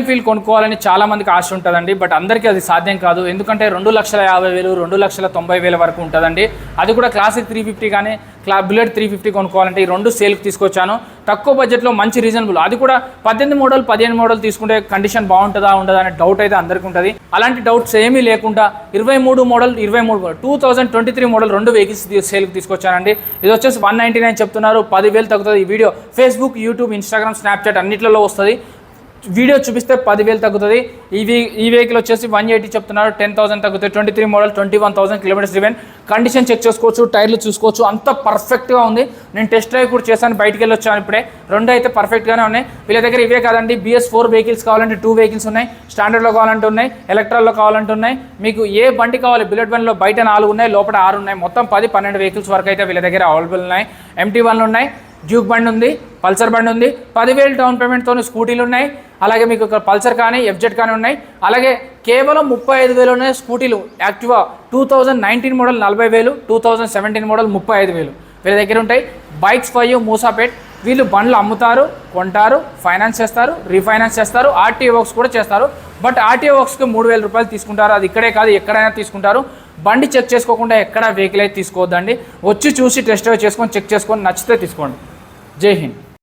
Enfield కొనుక్కోవాలని చాలామందికి ఆశ ఉంటుందండి. బట్ అందరికీ అది సాధ్యం కాదు. ఎందుకంటే 2,50,000 2,90,000 వరకు ఉంటుందండి. అది కూడా క్లాసిక్ 350 కానీ బుల్లెట్ 350 కొనుక్కోవాలంటే ఈ రెండు సేల్కి తీసుకొచ్చాను. తక్కువ బడ్జెట్లో మంచి రీజనబుల్, అది కూడా 18 మోడల్ 15 మోడల్ తీసుకుంటే కండిషన్ బాగుంటుందా ఉండదా అనే డౌట్ అయితే అందరికీ ఉంటుంది. అలాంటి డౌట్స్ ఏమీ లేకుండా 23 మోడల్ 2023 మోడల్ 2 వెహికల్స్ సేల్కి తీసుకొచ్చానండి. ఇది వచ్చేసి 199 చెప్తున్నారు, 10,000 తగ్గుతుంది. ఈ video Facebook, YouTube, Instagram, Snapchat అన్నిట్లలో వస్తుంది. వీడియో చూపిస్తే 10,000 తగ్గుతుంది. ఈ వెహికల్ వచ్చేసి 180 చెప్తున్నారు, 10,000 తగ్గుతుంది. 23 model 21,000 kilometres driven. Condition check చేసుకోవచ్చు, టైర్లు చూసుకోవచ్చు, అంత పర్ఫెక్ట్గా ఉంది. నేను టెస్ట్ డ్రైవ్ కూడా చేశాను, బయటికి వెళ్ళి వచ్చాను ఇప్పుడే. రెండు అయితే పర్ఫెక్ట్గానే ఉన్నాయి. వీళ్ళ దగ్గర ఇవే కాదండి, BS4 వెహికల్స్ కావాలంటే 2 వెహికల్స్ ఉన్నాయి, స్టాండర్డ్లో కావాలంటే ఉన్నాయి, ఎలక్ట్రాల్లో కావాలంటే ఉన్నాయి. మీకు ఏ బండి కావాలి, బుల్లెట్ బండిలో బయట 4 ఉన్నాయి, లోపల 6 ఉన్నాయి. మొత్తం 10-12 వెహికల్స్ వరకు అయితే వీళ్ళ దగ్గర అవైలబుల్ ఉన్నాయి. MT1 ఉన్నాయి, డ్యూక్ బండి ఉంది, పల్సర్ బండి ఉంది. 10,000 డౌన్ పేమెంట్తో స్కూటీలు ఉన్నాయి. అలాగే మీకు పల్సర్ కానీ FZ కానీ ఉన్నాయి. అలాగే కేవలం 35,000 ఉన్నాయి స్కూటీలు. యాక్టివా 2019 మోడల్ 40,000, 2017 మోడల్ 35,000 వీళ్ళ దగ్గర ఉంటాయి. Bikes for you Moosapet. వీళ్ళు బండ్లు అమ్ముతారు, కొంటారు, ఫైనాన్స్ చేస్తారు, రీఫైనాన్స్ చేస్తారు, RTO వర్క్స్ కూడా చేస్తారు. బట్ RTO వర్క్స్కి 3,000 రూపాయలు తీసుకుంటారు. అది ఇక్కడే కాదు, ఎక్కడైనా తీసుకుంటారు. బండి చెక్ చేసుకోకుండా ఎక్కడ వెహికల్ అయితే తీసుకోవద్దండి. వచ్చి చూసి టెస్ట్ డ్రైవ్ చేసుకొని చెక్ చేసుకొని నచ్చితే తీసుకోండి. జై హింద్.